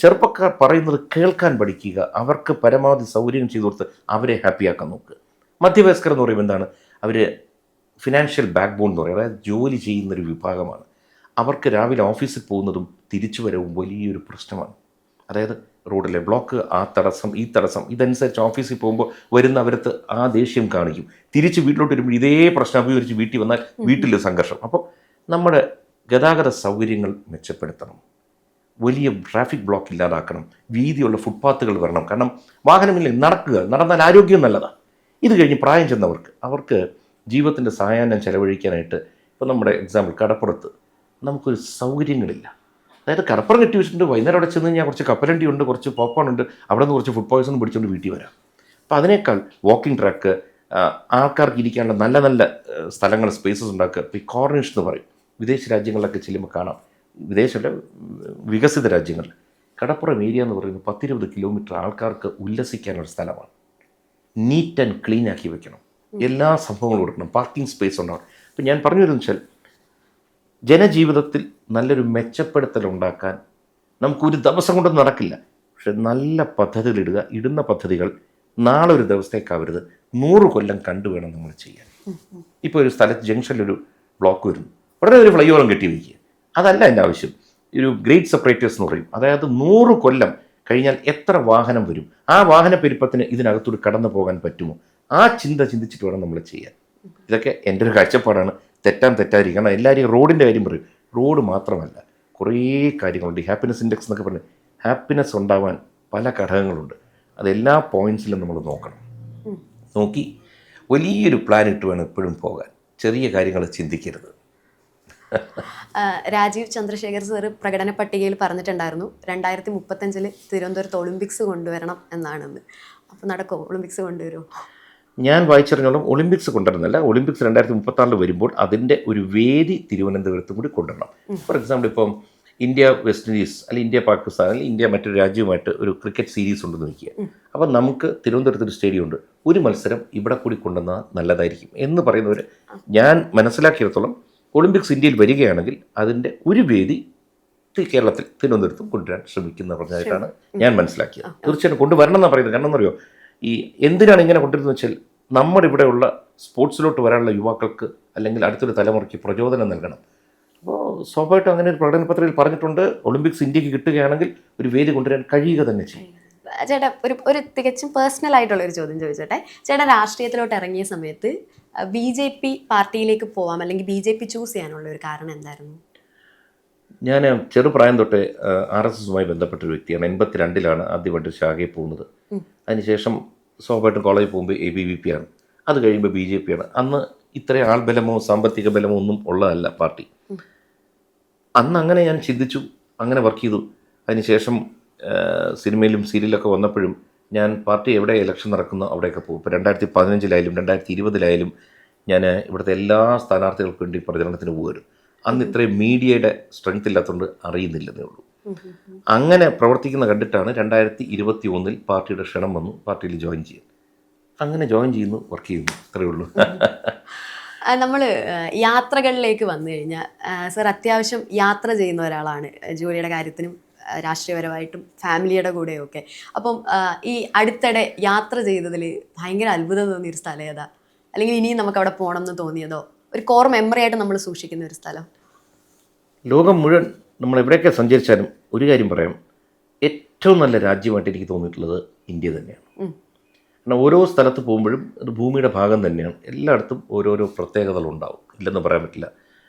ചെറുപ്പക്കാർ പറയുന്നത് കേൾക്കാൻ പഠിക്കുക, അവർക്ക് പരമാവധി സൗകര്യം ചെയ്തു കൊടുത്ത് അവരെ ഹാപ്പിയാക്കാൻ നോക്കുക. മധ്യവയസ്കർ എന്ന് പറയുമ്പോൾ എന്താണ്, അവർ ഫിനാൻഷ്യൽ ബാക്ക് ബോൺ എന്ന് പറയും, അതായത് ജോലി ചെയ്യുന്നൊരു വിഭാഗമാണ്. അവർക്ക് രാവിലെ ഓഫീസിൽ പോകുന്നതും തിരിച്ചു വരവും വലിയൊരു പ്രശ്നമാണ്. അതായത് റോഡിലെ ബ്ലോക്ക്, ആ തടസ്സം, ഈ തടസ്സം, ഇതനുസരിച്ച് ഓഫീസിൽ പോകുമ്പോൾ വരുന്നവരത്ത് ആ ദേഷ്യം കാണിക്കും. തിരിച്ച് വീട്ടിലോട്ട് വരുമ്പോൾ ഇതേ പ്രശ്നം അഭിമുഖീകരിച്ച് വീട്ടിൽ വന്നാൽ വീട്ടിൽ സംഘർഷം. അപ്പോൾ നമ്മുടെ ഗതാഗത സൗകര്യങ്ങൾ മെച്ചപ്പെടുത്തണം, വലിയ ട്രാഫിക് ബ്ലോക്ക് ഇല്ലാതാക്കണം, വീതിയുള്ള ഫുട്പാത്തുകൾ വരണം. കാരണം വാഹനമില്ലെങ്കിൽ നടക്കുക, നടന്നാൽ ആരോഗ്യം നല്ലതാണ്. ഇത് കഴിഞ്ഞ് പ്രായം ചെന്നവർക്ക്, അവർക്ക് ജീവിതത്തിൻ്റെ സായാഹ്നം ചെലവഴിക്കാനായിട്ട്, ഇപ്പോൾ നമ്മുടെ എക്സാമ്പിൾ കടപ്പുറത്ത് നമുക്കൊരു സൗകര്യങ്ങളില്ല. അതായത് കടപ്പുറം കെട്ടി വെച്ചിട്ടുണ്ട്, വൈകുന്നേരം അവിടെ ചെന്ന് കഴിഞ്ഞാൽ കുറച്ച് കപ്പലണ്ടി ഉണ്ട്, കുറച്ച് പോപ്കോൺ ഉണ്ട്, അവിടെ നിന്ന് കുറച്ച് ഫുഡ് പോയ്സൺ പിടിച്ചുകൊണ്ട് വീട്ടിൽ വരാം. അപ്പോൾ അതിനേക്കാൾ വാക്കിംഗ് ട്രാക്ക്, ആൾക്കാർക്ക് ഇരിക്കാനുള്ള നല്ല നല്ല സ്ഥലങ്ങൾ, സ്പേസസ് ഉണ്ടാക്കുക. ഇപ്പോൾ ഈ കോർണിഷ് എന്ന് പറയും, വിദേശ രാജ്യങ്ങളിലൊക്കെ ചെല്ലുമ്പോൾ കാണാം, വിദേശമല്ല വികസിത രാജ്യങ്ങൾ, കടപ്പുറം ഏരിയ എന്ന് പറയുന്നത് 10-20 കിലോമീറ്റർ ആൾക്കാർക്ക് ഉല്ലസിക്കാനുള്ള സ്ഥലമാണ്. നീറ്റ് ആൻഡ് ക്ലീൻ ആക്കി വെക്കണം, എല്ലാ സംഭവങ്ങളും കൊടുക്കണം, പാർക്കിംഗ് സ്പേസ് ഉണ്ടാവണം. അപ്പം ഞാൻ പറഞ്ഞു വരുന്നത് വെച്ചാൽ, ജനജീവിതത്തിൽ നല്ലൊരു മെച്ചപ്പെടുത്തൽ ഉണ്ടാക്കാൻ നമുക്കൊരു ദിവസം കൊണ്ടൊന്നും നടക്കില്ല. പക്ഷെ നല്ല പദ്ധതികൾ ഇടുന്ന പദ്ധതികൾ നാളെ ഒരു ദിവസത്തേക്കാവരുത്, 100 കൊല്ലം കണ്ടുവേണം നമ്മൾ ചെയ്യാൻ. ഇപ്പോൾ ഒരു സ്ഥലത്ത് ജംഗ്ഷനിലൊരു ബ്ലോക്ക് വരുന്നു, ഉടനെ ഒരു ഫ്ലൈ ഓവറും കെട്ടി വയ്ക്കുക. അതല്ല എൻ്റെ ആവശ്യം. ഒരു ഗ്രേറ്റ് സെപ്പറേറ്റേഴ്സ് എന്ന് പറയും, അതായത് 100 കൊല്ലം കഴിഞ്ഞാൽ എത്ര വാഹനം വരും, ആ വാഹന പെരുപ്പത്തിന് ഇതിനകത്തൂടെ കടന്നു പോകാൻ പറ്റുമോ, ആ ചിന്ത ചിന്തിച്ചിട്ട് വേണം നമ്മൾ ചെയ്യാൻ. ഇതൊക്കെ എൻ്റെ ഒരു കാഴ്ചപ്പാടാണ്. തെറ്റാതിരിക്കണം. എല്ലാവരും റോഡിൻ്റെ കാര്യം പറയും, റോഡ് മാത്രമല്ല കുറേ കാര്യങ്ങളുണ്ട്. ഈ ഹാപ്പിനെസ് ഇൻഡെക്സ് എന്നൊക്കെ പറഞ്ഞ് ഹാപ്പിനെസ് ഉണ്ടാവാൻ പല ഘടകങ്ങളുണ്ട്. അതെല്ലാ പോയിൻറ്റ്സിലും നമ്മൾ നോക്കി വലിയൊരു പ്ലാൻ ഇട്ട് വേണം എപ്പോഴും പോകാൻ. ചെറിയ കാര്യങ്ങൾ ചിന്തിക്കരുത്. രാജീവ് ചന്ദ്രശേഖർ സാർ പ്രകടന പട്ടികയിൽ പറഞ്ഞിട്ടുണ്ടായിരുന്നു 2035 തിരുവനന്തപുരത്ത് ഒളിമ്പിക്സ് കൊണ്ടുവരണം എന്നാണെന്ന്. അപ്പോൾ നടക്കുമോ? ഒളിമ്പിക്സ് കൊണ്ടുവരുമോ? ഞാൻ വായിച്ചറിഞ്ഞോളം ഒളിമ്പിക്സ് കൊണ്ടുവരുന്നില്ല. ഒളിമ്പിക്സ് 2036 വരുമ്പോൾ അതിൻ്റെ ഒരു വേദി തിരുവനന്തപുരത്തും കൂടി കൊണ്ടുവരണം. ഫോർ എക്സാമ്പിൾ, ഇപ്പം ഇന്ത്യ വെസ്റ്റ് ഇൻഡീസ് അല്ലെങ്കിൽ ഇന്ത്യ പാകിസ്ഥാൻ അല്ലെങ്കിൽ ഇന്ത്യ മറ്റൊരു രാജ്യവുമായിട്ട് ഒരു ക്രിക്കറ്റ് സീരീസ് ഉണ്ടെന്ന് വയ്ക്കുക. അപ്പം നമുക്ക് തിരുവനന്തപുരത്തൊരു സ്റ്റേഡിയം ഉണ്ട്, ഒരു മത്സരം ഇവിടെ കൂടി കൊണ്ടുവന്നാൽ നല്ലതായിരിക്കും എന്ന് പറയുന്നവർ, ഞാൻ മനസ്സിലാക്കിയിടത്തോളം ഒളിമ്പിക്സ് ഇന്ത്യയിൽ വരികയാണെങ്കിൽ അതിൻ്റെ ഒരു വേദി കേരളത്തിൽ തിരുവനന്തപുരത്തും കൊണ്ടുവരാൻ ശ്രമിക്കുന്ന പറഞ്ഞതായിട്ടാണ് ഞാൻ മനസ്സിലാക്കിയത്. തീർച്ചയായിട്ടും കൊണ്ടുവരണം എന്നാണ് പറയുന്നത്. കാരണം എന്നറിയോ, ഈ എന്തിനാണ് ഇങ്ങനെ കൊണ്ടുവരുന്നത് വെച്ചാൽ, നമ്മുടെ ഇവിടെയുള്ള സ്പോർട്സിലോട്ട് വരാനുള്ള യുവാക്കൾക്ക് അല്ലെങ്കിൽ അടുത്തൊരു തലമുറയ്ക്ക് പ്രചോദനം നൽകണം. അപ്പോൾ സ്വാഭാവികമായിട്ടും അങ്ങനെ ഒരു പ്രകടന പത്രികയിൽ പറഞ്ഞിട്ടുണ്ട്, ഒളിമ്പിക്സ് ഇന്ത്യക്ക് കിട്ടുകയാണെങ്കിൽ ഒരു വേദി കൊണ്ടുവരാൻ കഴിയുക തന്നെ ചെയ്യും. ചേട്ടാ, ഒരു തികച്ചും പേഴ്സണൽ ആയിട്ടുള്ളൊരു ചോദ്യം ചോദിച്ചോട്ടെ. ചേട്ടാ, രാഷ്ട്രീയത്തിലോട്ട് ഇറങ്ങിയ സമയത്ത് BJP പാർട്ടിയിലേക്ക് പോവാം അല്ലെങ്കിൽ BJP ചൂസ് ചെയ്യാനുള്ള ഒരു കാരണം എന്തായിരുന്നു? ഞാൻ ചെറുപ്രായം തൊട്ടേ RSSുമായി ബന്ധപ്പെട്ടൊരു വ്യക്തിയാണ്. 82-ലാണ് ആദ്യമായിട്ട് ശാഖയിൽ പോകുന്നത്. അതിനുശേഷം സ്വാഭാവികമായിട്ടും കോളേജിൽ പോകുമ്പോൾ ABVP ആണ്, അത് കഴിയുമ്പോൾ BJP ആണ്. അന്ന് ഇത്രയും ആൾബലമോ സാമ്പത്തിക ബലമോ ഒന്നും ഉള്ളതല്ല പാർട്ടി. അന്ന് അങ്ങനെ ഞാൻ ചിന്തിച്ചു, അങ്ങനെ വർക്ക് ചെയ്തു. അതിനുശേഷം സിനിമയിലും സീരിയലൊക്കെ വന്നപ്പോഴും ഞാൻ പാർട്ടി എവിടെ ഇലക്ഷൻ നടക്കുന്നോ അവിടെയൊക്കെ പോകും. ഇപ്പോൾ 2015-ലായാലും 2020-ലായാലും ഞാൻ ഇവിടുത്തെ എല്ലാ സ്ഥാനാർത്ഥികൾക്ക് വേണ്ടി പ്രചരണത്തിന് പോകുമായിരുന്നു. അന്ന് ഇത്രയും മീഡിയയുടെ സ്ട്രെങ്ത് ഇല്ലാത്തതുകൊണ്ട് അറിയുന്നില്ലെന്നേ ഉള്ളൂ. അങ്ങനെ പ്രവർത്തിക്കുന്ന കണ്ടിട്ടാണ് 2021 പാർട്ടിയുടെ ക്ഷണം വന്നു, പാർട്ടിയിൽ ജോയിൻ ചെയ്യാൻ. അങ്ങനെ ജോയിൻ ചെയ്യുന്നു, വർക്ക് ചെയ്യുന്നു, അത്രയേ ഉള്ളൂ. നമ്മൾ യാത്രകളിലേക്ക് വന്നു കഴിഞ്ഞാൽ സർ അത്യാവശ്യം യാത്ര ചെയ്യുന്ന ഒരാളാണ്, ജോലിയുടെ കാര്യത്തിനും രാഷ്ട്രീയപരമായിട്ടും ഫാമിലിയുടെ കൂടെയൊക്കെ. അപ്പം ഈ അടുത്തിടെ യാത്ര ചെയ്തതിൽ ഭയങ്കര അത്ഭുതം തോന്നിയൊരു സ്ഥലം ഏതാ? അല്ലെങ്കിൽ ഇനിയും നമുക്ക് അവിടെ പോകണം എന്ന് തോന്നിയതോ, ഒരു കോർ മെമ്മറി ആയിട്ട് നമ്മൾ സൂക്ഷിക്കുന്ന ഒരു സ്ഥലം? ലോകം മുഴുവൻ നമ്മൾ എവിടെയൊക്കെ സഞ്ചരിച്ചാലും ഒരു കാര്യം പറയാം, ഏറ്റവും നല്ല രാജ്യമായിട്ട് എനിക്ക് തോന്നിയിട്ടുള്ളത് ഇന്ത്യ തന്നെയാണ്. കാരണം ഓരോ സ്ഥലത്ത് പോകുമ്പോഴും അത് ഭൂമിയുടെ ഭാഗം തന്നെയാണ്. എല്ലായിടത്തും ഓരോരോ പ്രത്യേകതകളുണ്ടാവും, ഇല്ലെന്ന് പറയാൻ പറ്റില്ല.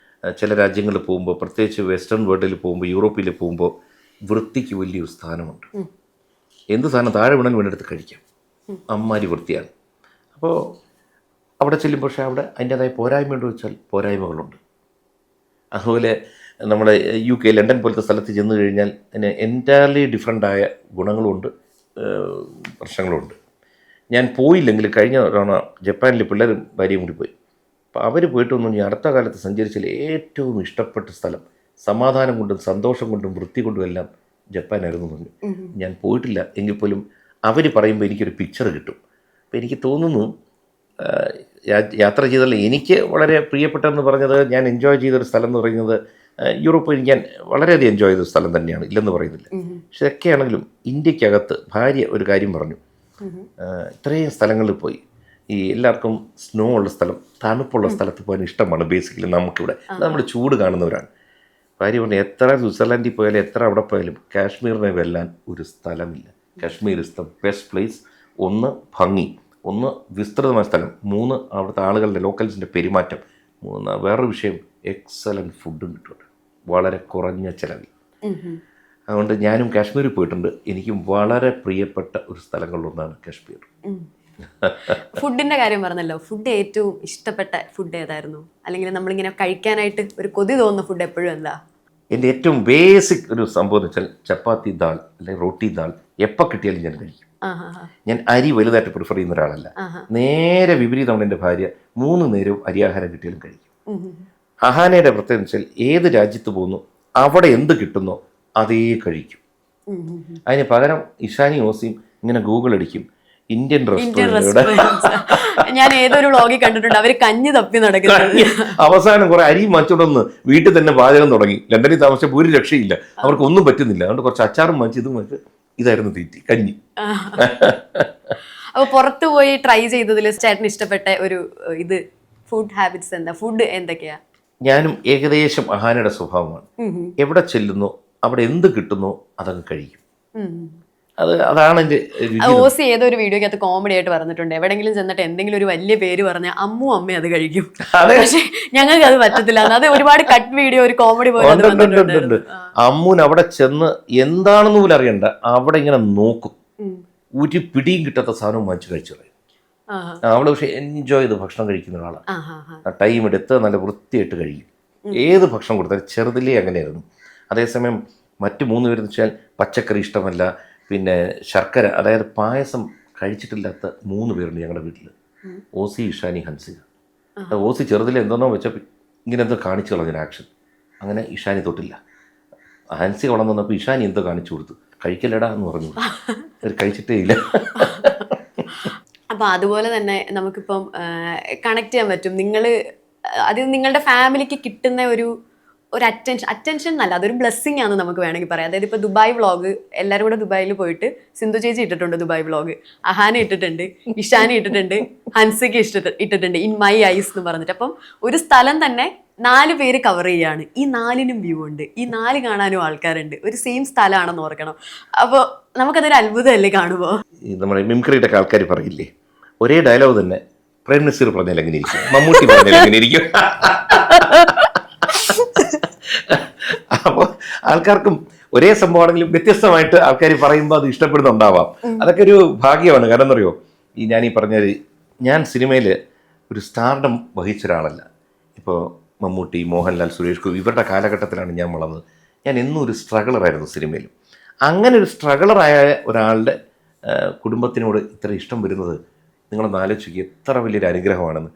ചില രാജ്യങ്ങളിൽ പോകുമ്പോൾ, പ്രത്യേകിച്ച് വെസ്റ്റേൺ വേൾഡിൽ പോകുമ്പോൾ, യൂറോപ്പിൽ പോകുമ്പോൾ വൃത്തിക്ക് വലിയൊരു സ്ഥാനമുണ്ട്. എന്ത് സാധനം താഴെ വീണാൽ വീണെടുത്ത് കഴിക്കാം, അമ്മാരി വൃത്തിയാണ്. അപ്പോൾ അവിടെ ചെല്ലുമ്പോൾ പക്ഷേ അവിടെ അതിൻ്റേതായ പോരായ്മയുണ്ട് വെച്ചാൽ പോരായ്മകളുണ്ട്. അതുപോലെ നമ്മുടെ UK, ലണ്ടൻ പോലത്തെ സ്ഥലത്ത് ചെന്ന് കഴിഞ്ഞാൽ അതിന് എൻറ്റയർലി ഡിഫറെൻ്റായ ഗുണങ്ങളുമുണ്ട്, പ്രശ്നങ്ങളുമുണ്ട്. ഞാൻ പോയില്ലെങ്കിൽ കഴിഞ്ഞ തവണ ജപ്പാനിൽ പിള്ളേരും ഭാര്യയും കൂടി പോയി. അപ്പോൾ അവർ പോയിട്ട് വന്നു, ഞാൻ അടുത്ത കാലത്ത് സഞ്ചരിച്ചാൽ ഏറ്റവും ഇഷ്ടപ്പെട്ട സ്ഥലം സമാധാനം കൊണ്ടും സന്തോഷം കൊണ്ടും വൃത്തി കൊണ്ടും എല്ലാം ജപ്പാനായിരുന്നു പറഞ്ഞു. ഞാൻ പോയിട്ടില്ല എങ്കിൽ പോലും അവർ പറയുമ്പോൾ എനിക്കൊരു പിക്ചർ കിട്ടും. അപ്പോൾ എനിക്ക് തോന്നുന്നു യാത്ര ചെയ്തല്ല എനിക്ക് വളരെ പ്രിയപ്പെട്ടെന്ന് പറഞ്ഞത്, ഞാൻ എൻജോയ് ചെയ്തൊരു സ്ഥലം എന്ന് പറയുന്നത് യൂറോപ്പ് ഞാൻ വളരെയധികം എൻജോയ് ചെയ്ത സ്ഥലം തന്നെയാണ്, ഇല്ലെന്ന് പറയുന്നില്ല. പക്ഷെ ഒക്കെയാണെങ്കിലും ഇന്ത്യക്കകത്ത് ഭാര്യ ഒരു കാര്യം പറഞ്ഞു, ഇത്രയും സ്ഥലങ്ങളിൽ പോയി ഈ എല്ലാവർക്കും സ്നോ ഉള്ള സ്ഥലം, തണുപ്പുള്ള സ്ഥലത്ത് പോകാൻ ഇഷ്ടമാണ് ബേസിക്കലി നമുക്കിവിടെ. നമ്മൾ ചൂട് കാണുന്നവരാണ്. ഭാര്യ പറഞ്ഞു എത്ര സ്വിറ്റ്സർലൻഡിൽ പോയാലും എത്ര അവിടെ പോയാലും കാശ്മീരിനെ വെല്ലാൻ ഒരു സ്ഥലമില്ല. Kashmir is the best place. ഒന്ന് ഭംഗി, ഒന്ന് വിസ്തൃതമായ സ്ഥലം, മൂന്ന് അവിടുത്തെ ആളുകളുടെ ലോക്കൽസിൻ്റെ പെരുമാറ്റം, മൂന്ന് വേറൊരു വിഷയം എക്സലൻറ്റ് ഫുഡും കിട്ടുന്നുണ്ട് വളരെ കുറഞ്ഞ ചിലവിൽ. അതുകൊണ്ട് ഞാനും കാശ്മീരിൽ പോയിട്ടുണ്ട്. എനിക്കും വളരെ പ്രിയപ്പെട്ട ഒരു സ്ഥലങ്ങളിലൊന്നാണ് കാശ്മീർ. ഫുഡിന്റെ കാര്യം പറഞ്ഞല്ലോ, ഫുഡ് ഏറ്റവും ഇഷ്ടപ്പെട്ട ഫുഡ് ഏതായിരുന്നു? അല്ലെങ്കിൽ നമ്മളിങ്ങനെ കഴിക്കാനായിട്ട് ഒരു കൊതി തോന്നുന്ന ഫുഡ് എപ്പോഴും എന്താ? എൻ്റെ ഏറ്റവും ബേസിക് ഒരു സംഭവം എന്ന് വെച്ചാൽ ചപ്പാത്തി ദാൽ അല്ലെങ്കിൽ റൊട്ടി ദാൽ എപ്പോൾ കിട്ടിയാലും ഞാൻ കഴിക്കും. ഞാൻ അരി വലുതായിട്ട് പ്രിഫർ ചെയ്യുന്ന ഒരാളല്ല. നേരെ വിപരീതമാണ് എൻ്റെ ഭാര്യ. 3 നേരവും അരിയാഹാരം കിട്ടിയാലും കഴിക്കും. അഹാനയുടെ പ്രത്യേകത വെച്ചാൽ ഏത് രാജ്യത്ത് പോകുന്നു അവിടെ എന്ത് കിട്ടുന്നോ അതേ കഴിക്കും. അതിന് പകരം ഇഷാനി ഓസിയും ഇങ്ങനെ ഗൂഗിൾ അടിക്കും ഇന്ത്യൻ റെസ്റ്റോറൻറ്റ്. ഞാൻ ഏതൊരു വ്ളോഗിൽ കണ്ടിട്ടുണ്ട്, അവർ കഞ്ഞി തപ്പി നടക്കുന്നത്. അവസാനം കുറെ അരി മാച്ചോടൊന്ന് വീട്ടിൽ തന്നെ പാചകം തുടങ്ങി. ലണ്ടനിൽ താമസിച്ചപ്പോൾ ഒരു രക്ഷയില്ല, അവർക്ക് ഒന്നും പറ്റുന്നില്ല. അതുകൊണ്ട് കുറച്ച് അച്ചാറും മാറ്റി ഇതും മാറ്റി ഇതായിരുന്നു തീറ്റി, കഞ്ഞി. അപ്പൊ പുറത്തു പോയി ട്രൈ ചെയ്തതിൽ ചേട്ടന് ഇഷ്ടപ്പെട്ട ഒരു ഇത് ഫുഡ് ഹാബിറ്റ്സ് എന്താ? ഫുഡ് എന്തൊക്കെയാ? ഞാനും ഏകദേശം അഹാനയുടെ സ്വഭാവമാണ്. എവിടെ ചെല്ലുന്നോ അവിടെ എന്ത് കിട്ടുന്നോ അതങ്ങ് കഴിക്കും. അതാണ് എൻ്റെ ഓസി ഏതൊരു വീഡിയോക്കകത്ത് കോമഡി ആയിട്ട് പറഞ്ഞിട്ടുണ്ട്, എവിടെങ്കിലും ചെന്നിട്ട് എന്തെങ്കിലും ഒരു വലിയ പേര് പറഞ്ഞാൽ അമ്മ അത് കഴിക്കും, പക്ഷെ ഞങ്ങൾക്ക് അത് പറ്റത്തില്ല. അത് ഒരുപാട് കട്ട് വീഡിയോ, ഒരു കോമഡി പോലെ. അമ്മൂന് അവിടെ ചെന്ന് എന്താണെന്ന് പോലും അറിയണ്ട, അവിടെ ഇങ്ങനെ നോക്കും, ഒരു പിടിയും കിട്ടാത്ത സാധനവും വാങ്ങിച്ച് കഴിച്ചു കളയും. അവള് പക്ഷെ എൻജോയ് ചെയ്ത് ഭക്ഷണം കഴിക്കുന്ന ഒരാളാണ്. ടൈം എടുത്ത് നല്ല വൃത്തിയായിട്ട് കഴിക്കും. ഏത് ഭക്ഷണം കൊടുത്താലും ചെറുതിലേ അങ്ങനെയായിരുന്നു. അതേസമയം മറ്റു 3 പേരെന്ന് വെച്ചാൽ പച്ചക്കറി ഇഷ്ടമല്ല, പിന്നെ ശർക്കര അതായത് പായസം കഴിച്ചിട്ടില്ലാത്ത 3 പേരുണ്ട് ഞങ്ങളുടെ വീട്ടിൽ. ഓസി, ഇഷാനി, ഹൻസിക. ഓസി ചെറുതിൽ എന്തോന്നോ വെച്ചപ്പോൾ ഇങ്ങനെ എന്തോ കാണിച്ചു കളഞ്ഞൊരു ആക്ഷൻ. അങ്ങനെ ഇഷാനി തൊട്ടില്ല. ഹൻസിക വളർന്നു വന്നപ്പോൾ ഇഷാനി എന്തോ കാണിച്ചു കൊടുത്തു, കഴിക്കലടാ എന്ന് പറഞ്ഞു. അവർ കഴിച്ചിട്ടേ ഇല്ല. അപ്പം അതുപോലെ തന്നെ നമുക്കിപ്പം കണക്ട് ചെയ്യാൻ പറ്റും. അത് നിങ്ങളുടെ ഫാമിലിക്ക് കിട്ടുന്ന ഒരു അറ്റൻഷൻ എന്നല്ല, അതൊരു ബ്ലെസ്സിങ് ആണെന്ന് നമുക്ക് വേണമെങ്കിൽ പറയാം. അതായത് ഇപ്പോൾ ദുബായ് വ്ളോഗ് എല്ലാവരും കൂടെ ദുബായിൽ പോയിട്ട് സിന്ധു ചേച്ചി ഇട്ടിട്ടുണ്ട് ദുബായ് വ്ളോഗ്, അഹാന ഇട്ടിട്ടുണ്ട്, ഇഷാനി ഇട്ടിട്ടുണ്ട്, ഹൻസിക്ക് ഇട്ടിട്ടുണ്ട് ഇൻ മൈ ഐസ് എന്ന് പറഞ്ഞിട്ട്. അപ്പം ഒരു സ്ഥലം തന്നെ 4 പേര് കവർ ചെയ്യാണ്. ഈ 4നും വ്യൂ ഉണ്ട്, ഈ 4 കാണാനും ആൾക്കാരുണ്ട്, ഒരു സെയിം സ്ഥലമാണെന്ന് ഓർക്കണം. അപ്പോൾ നമുക്കതൊരു അത്ഭുതമല്ലേ കാണുമ്പോൾ? നമ്മുടെ മിമിക്രിയുടെ ആൾക്കാർ പറയില്ലേ, ഒരേ ഡയലോഗ് തന്നെ പ്രേം നസീർ പറഞ്ഞാൽ എങ്ങനെ ഇരിക്കും, മമ്മൂട്ടി പറഞ്ഞാൽ എങ്ങനെ ഇരിക്കും. അപ്പോൾ ആൾക്കാർക്കും ഒരേ സംഭവമാണെങ്കിലും വ്യത്യസ്തമായിട്ട് ആൾക്കാർ പറയുമ്പോൾ അത് ഇഷ്ടപ്പെടുന്നുണ്ടാവാം. അതൊക്കെ ഒരു ഭാഗ്യമാണ്. കാരണം എന്നറിയോ, ഞാനീ പറഞ്ഞാൽ ഞാൻ സിനിമയിൽ ഒരു സ്റ്റാർഡം വഹിച്ച ഒരാളല്ല. ഇപ്പോൾ മമ്മൂട്ടി, മോഹൻലാൽ, സുരേഷ് ഗോപി ഇവരുടെ കാലഘട്ടത്തിലാണ് ഞാൻ വളർന്നത്. ഞാൻ എന്നും ഒരു സ്ട്രഗിളറായിരുന്നു സിനിമയിലും. അങ്ങനെ ഒരു സ്ട്രഗിളറായ ഒരാളുടെ കുടുംബത്തിനോട് ഇത്ര ഇഷ്ടം വരുന്നത് നിങ്ങളൊന്ന് ആലോചിക്കുക, എത്ര വലിയൊരു അനുഗ്രഹമാണെന്ന്.